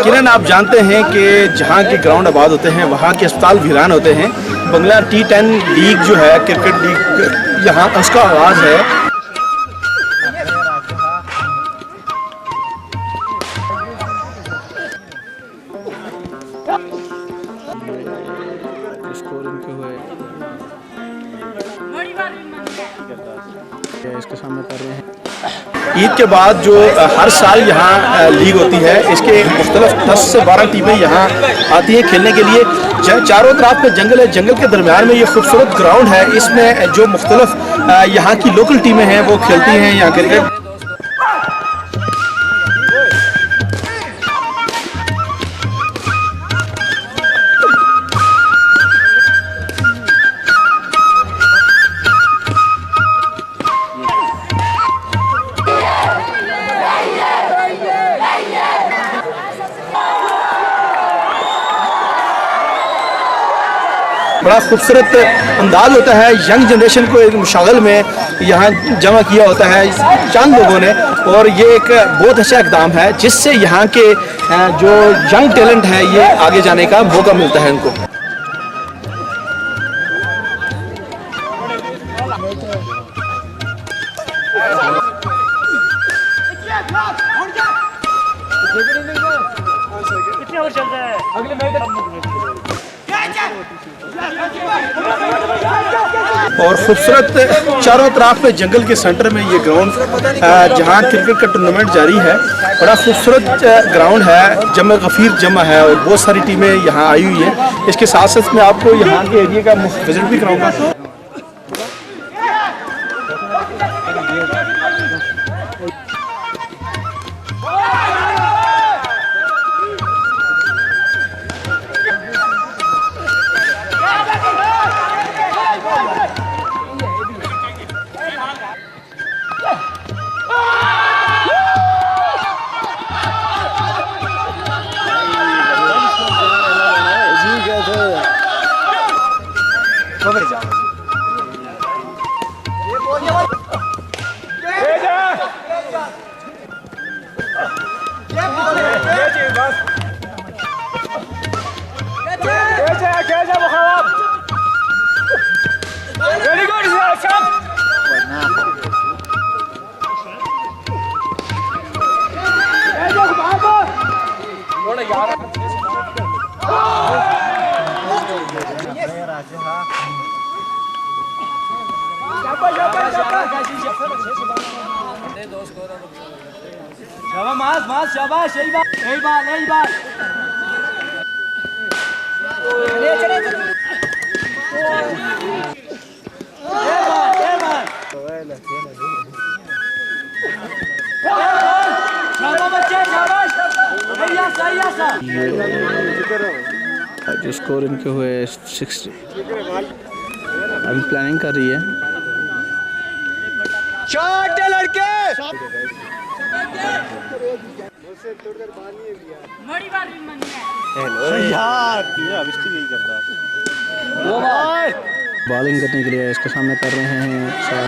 किरण, आप जानते हैं कि जहाँ के ग्राउंड आबाद होते हैं वहाँ के अस्पताल वीरान होते हैं। बंगला T10 लीग जो है, क्रिकेट लीग, यहाँ उसका आगाज़ है। इसके सामने कर रहे हैं। ईद के बाद जो हर साल यहाँ लीग होती है, इसके मुख्तलिफ 10 से 12 टीमें यहाँ आती हैं खेलने के लिए। चारों तरफ पे जंगल है, जंगल के दरमियान में ये खूबसूरत ग्राउंड है। इसमें जो मुख्तलिफ यहाँ की लोकल टीमें हैं वो खेलती हैं यहाँ क्रिकेट। बड़ा खूबसूरत अंदाज होता है। यंग जनरेशन को एक मुशागल में यहाँ जमा किया होता है चंद लोगों ने, और ये एक बहुत अच्छा इक़दाम है जिससे यहाँ के जो यंग टैलेंट है ये आगे जाने का मौका मिलता है इनको। और खूबसूरत चारों तरफ पे जंगल के सेंटर में ये ग्राउंड, जहाँ क्रिकेट का टूर्नामेंट जारी है। बड़ा खूबसूरत ग्राउंड है, जम गफीर जमा है और बहुत सारी टीमें यहाँ आई हुई हैं। इसके साथ साथ मैं आपको यहाँ के एरिया का विजिट भी कराऊंगा। शाबाश, यही बात, यही बात, यही बात। जो स्कोर इनके हुए 60। अभी प्लानिंग कर रही है। शॉट लड़के बॉलिंग करने के लिए इसके सामने कर रहे हैं।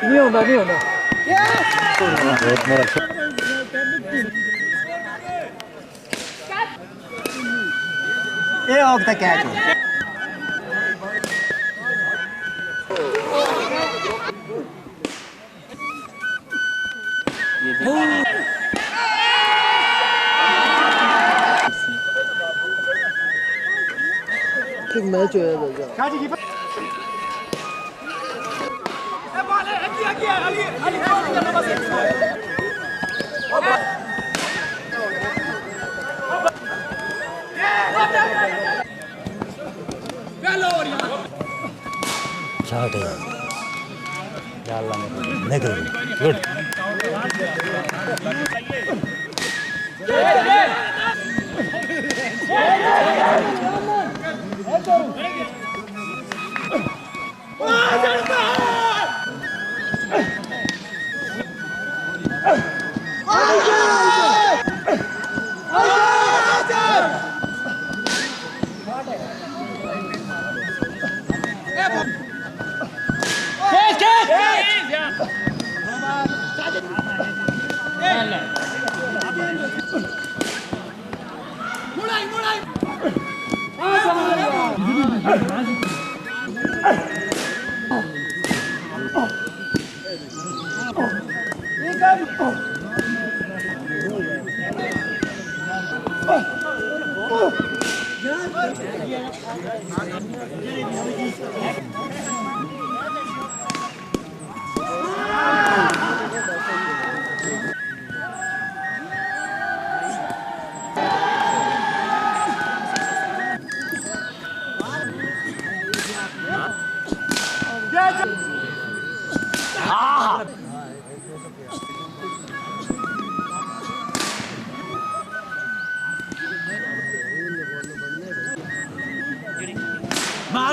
नहीं होता ये वक्त कैच हो मैच हो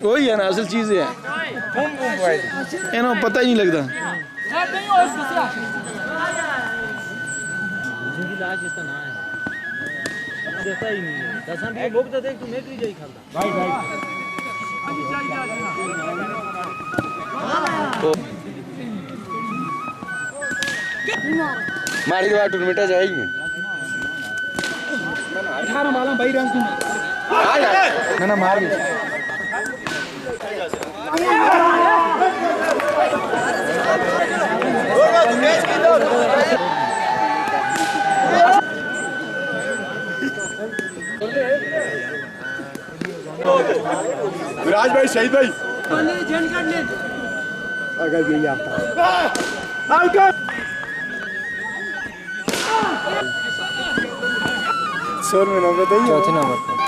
वही है ना असल चीज़ है इन्हों पता ही नहीं लगता मारी के बाद टूर्नामेंट जाएंगे 18 माला 22 रन ना मार विराज भाई शहीद भाई अगर यही आता सर में नंबर बताइए चौथे नंबर पर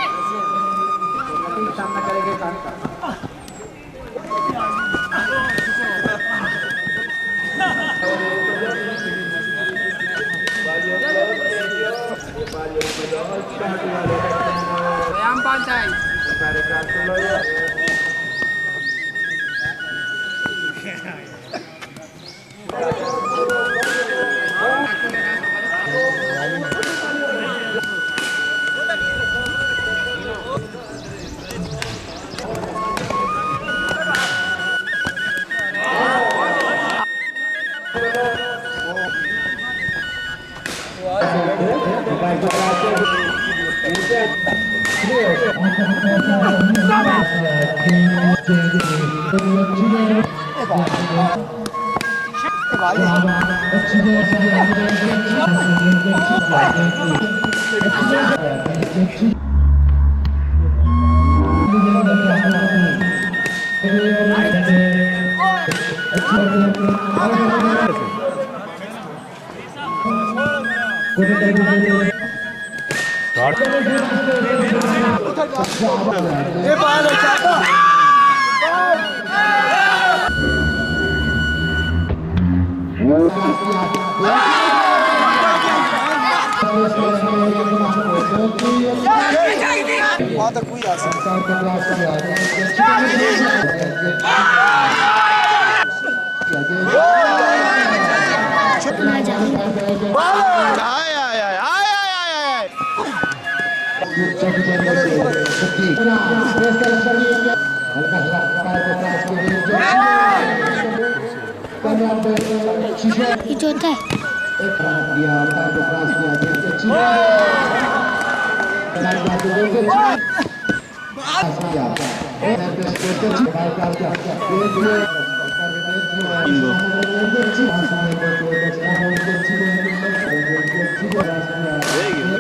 ये चौथा है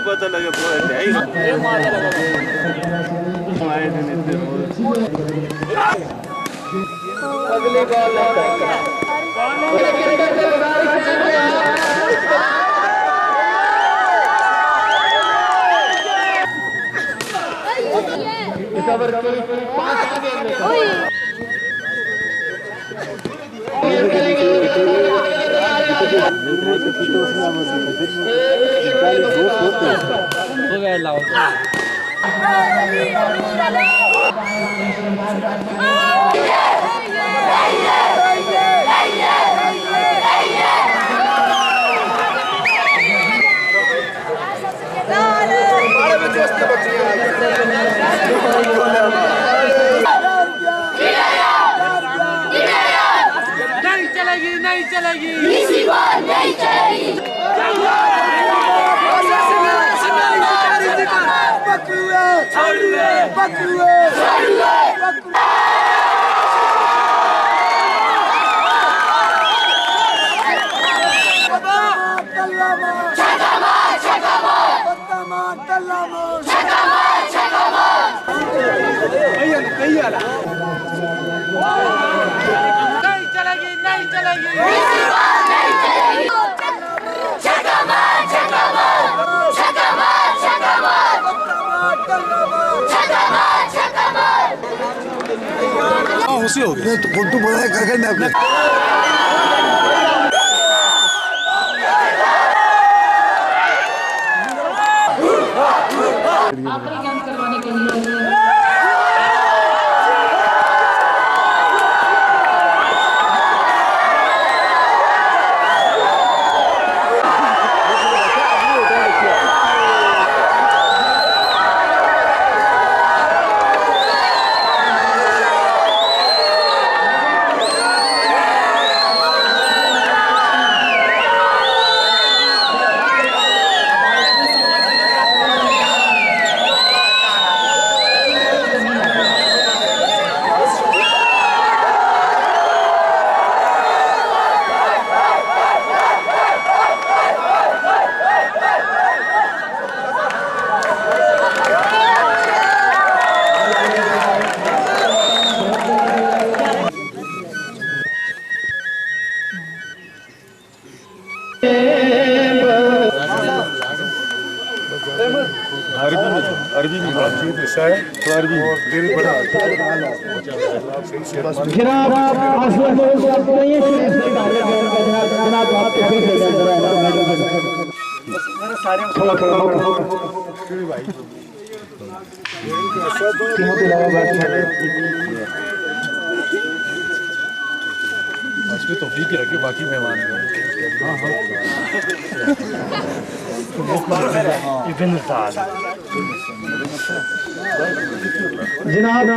पता लगे अगली नहीं चलेगी इसी बार नहीं चलेगी नहीं चलेगी इसी बार नहीं चलेगी उसी हो गया तो फोटो बनाए कर मैं अपने आखिरी ज्ञान करवाने के लिए अरबी में बातचीत ऐसा है तो अरबी दिल बड़ा उसमें तौफीक ही रखे बाकी मेहमान जनाब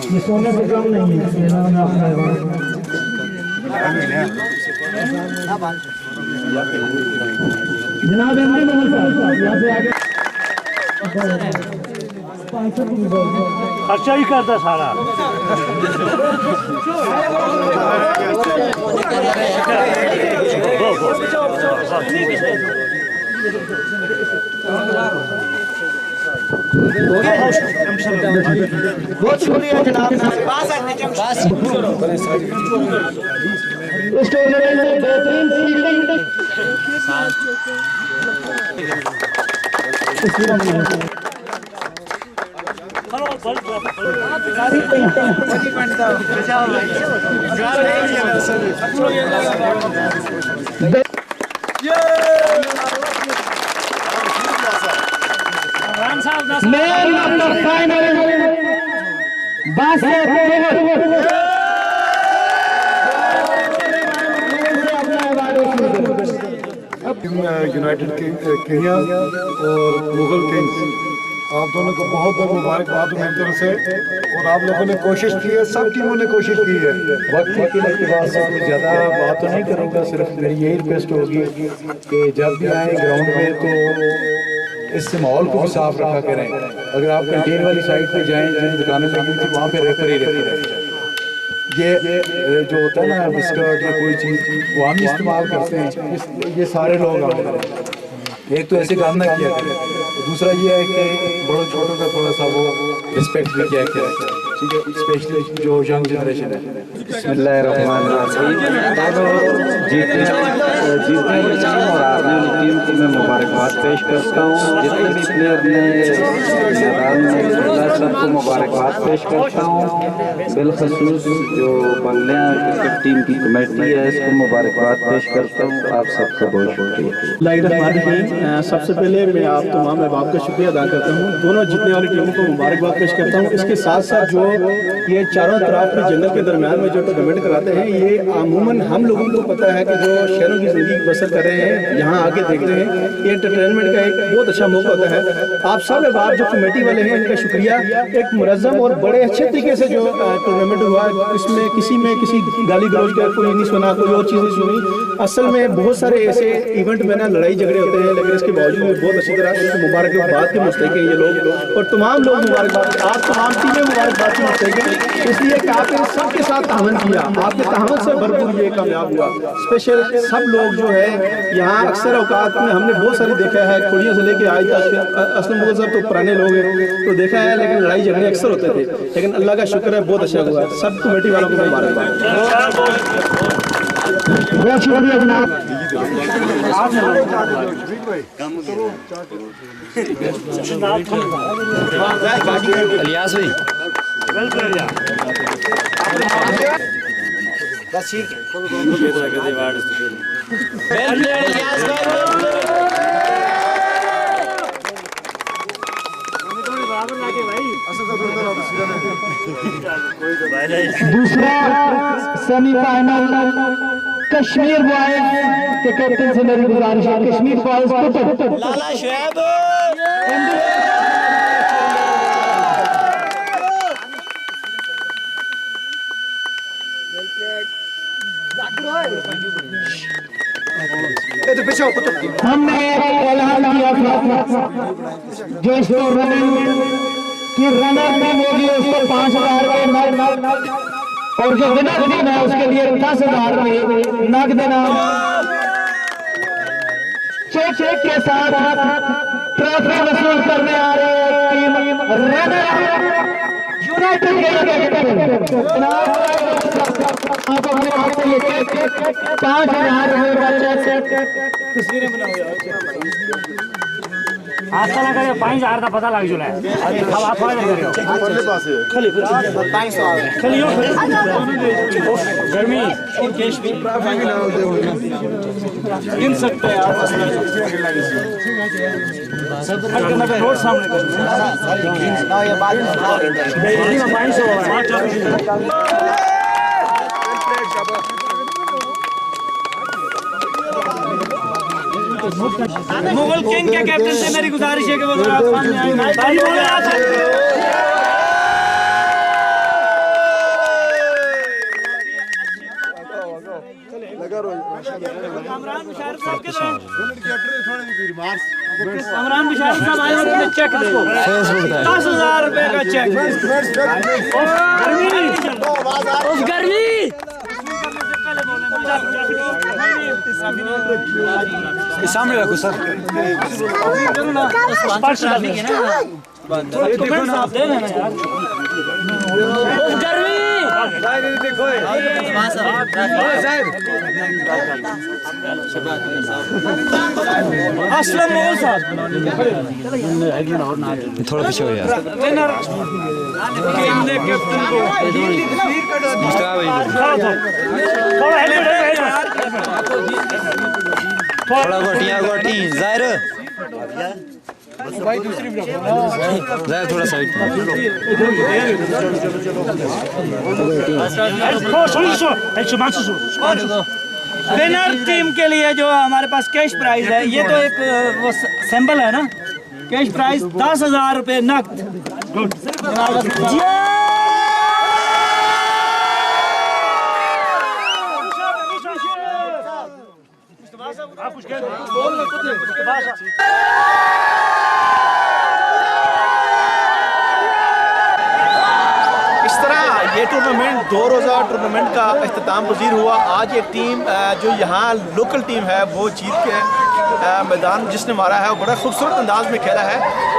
ये सोने से कम नहीं है जनाब यहाँ से आगे खर्चा ही करता सारा बहुत शुक्रिया जनाब इस टूर्नामेंट में बेहतरीन man of the final United Kenya और मुगल किंग्स आप दोनों को बहुत बहुत मुबारकबाद मेरी तरफ से। और आप लोगों ने कोशिश की है, सब टीमों ने कोशिश की है। वक्त की किल्लत की बात से कुछ ज़्यादा बात तो नहीं करूँगा, सिर्फ मेरी यही रिक्वेस्ट होगी कि जब भी आए ग्राउंड में तो इस माहौल को भी साफ रखा करें। अगर आप कैंटीन वाली साइड पे जाएं, जिन दुकानें लगी हुई थी वहाँ पे रेफर ही रहे। ये जो होता है ना बिस्किट या कोई चीज़ वो हम इस्तेमाल करते हैं, ये सारे लोग आए। एक तो ऐसे काम ना किया करें, दूसरा ये है कि बड़ों छोटों का थोड़ा सा वो रिस्पेक्ट भी किया करें, ठीक है, स्पेशली जो यंग जनरेशन है। जीतने और हारने वाली टीम को मैं मुबारकबाद पेश करता हूँ। जितने भी प्लेयर ने मैदान में खेला सबको मुबारकबाद पेश करता हूँ। बिलखसूस जो बंगलिया क्रिकेट टीम की कमेटी है इसको मुबारकबाद पेश करता हूँ। आप सबका बहुत शुक्रिया। सबसे पहले मैं आप तमाम अहबाब का शुक्रिया अदा करता हूँ। दोनों जीतने वाली टीमों को मुबारकबाद पेश करता हूँ। इसके साथ साथ जो ये चारों तरफ के जंगल के दरमियान में जो टूर्नामेंट कराते हैं, ये अमूमन हम लोगों को पता है कि जो शहरों की ज़िंदगी बसर कर रहे हैं, यहाँ आके देखते हैं, ये एंटरटेनमेंट का एक बहुत अच्छा मौका होता है। आप सब अहबाब जो कमेटी वाले हैं इनका शुक्रिया। एक मुनज़्ज़म और बड़े अच्छे तरीके से जो टूर्नामेंट हुआ, इसमें किसी गाली गलौज का कोई नहीं सुना, कोई और चीज़ नहीं सुनी। असल में बहुत सारे ऐसे इवेंट में ना लड़ाई झगड़े होते हैं, लेकिन इसके बावजूद में बहुत अच्छी तरह से मुबारकबाद के मुस्तहिक हैं ये लोग। और तमाम लोग मुबारकबाद, आप तमाम टीमें मुबारकबाद के मुस्तहिक हैं, इसलिए कि आपने सबके साथ तावन किया, आपके तावन से भरपूर ये कामयाब हुआ। स्पेशल सब लोग जो है यहाँ अक्सर औकात में हमने बहुत सारे देखा है, कुड़ियों से लेके आज तक, असलम मुगल साहब तो पुराने लोग हैं तो देखा है, लेकिन लड़ाई झगड़े अक्सर होते थे, लेकिन अल्लाह का शुक्र है बहुत अच्छा हुआ। सब कमेटी वालों को मुबारकबाद। बहुत शुक्रिया जनाब। इलियास भाई बस ठीक दूसरा सेमीफाइनल कश्मीर बॉयज के कैप्टन से मेरी गुजारिश है, कश्मीर बॉयज लाला शोएब हमने ऐलान किया था जो इस टूर्नामेंट की रनर टीम होगी उसको 5,000 रुपए और जो विनर टीम है उसके लिए 10,000 रुपए नगद इनाम चेक के साथ ट्रॉफी वसूल करने आ रहे टीम रनर यूनाइटेड आप अपने हाथ में ये चेक 5,000 रुपए का चेक तस्वीरें आज तक लगा 5,000 का पता लग चुका है। अब आप थोड़ा देर करो खली गर्मी गिन सकते हैं आप रोड सामने मुगल किंग के कैप्टन से मेरी गुजारिश है कि वो जरा सामने आए। अमरान मुशर्रफ साहब आए हुए हैं, चेक दे 10,000 रुपए का चेक। गर्मी सामने रखो सर। असलम मोल साहब थोड़ा पीछे हो यार। कैप्टन को थोड़ा गोटी जाहिर थोड़ा साइड विनर टीम के लिए जो हमारे पास कैश प्राइज है, ये तो एक वो सैंपल है ना, कैश प्राइस 10,000 रुपए नकद। इस तरह ये टूर्नामेंट 2 रोज़ा टूर्नामेंट का इख्तिताम पजीर हुआ। आज एक टीम जो यहाँ लोकल टीम है वो जीत के मैदान जिसने मारा है वो बड़ा खूबसूरत अंदाज में खेला है।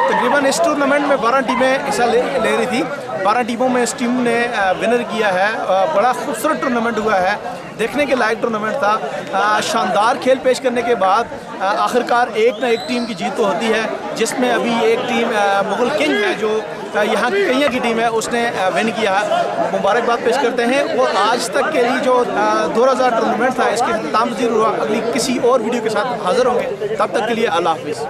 तकरीबन इस टूर्नामेंट में 12 टीमें हिस्सा ले रही थी। 12 टीमों में इस टीम ने विनर किया है। बड़ा खूबसूरत टूर्नामेंट हुआ है, देखने के लायक टूर्नामेंट था। शानदार खेल पेश करने के बाद आखिरकार एक ना एक टीम की जीत तो होती है, जिसमें अभी एक टीम मुगल किंग है जो यहाँ की कईया की टीम है उसने विन किया है। मुबारकबाद पेश करते हैं। और आज तक के लिए जो 2000 टूर्नामेंट था इसके इख्तिताम पजीर हुआ। अगली किसी और वीडियो के साथ हाजिर होंगे, तब तक के लिए अल्लाह हाफिज़।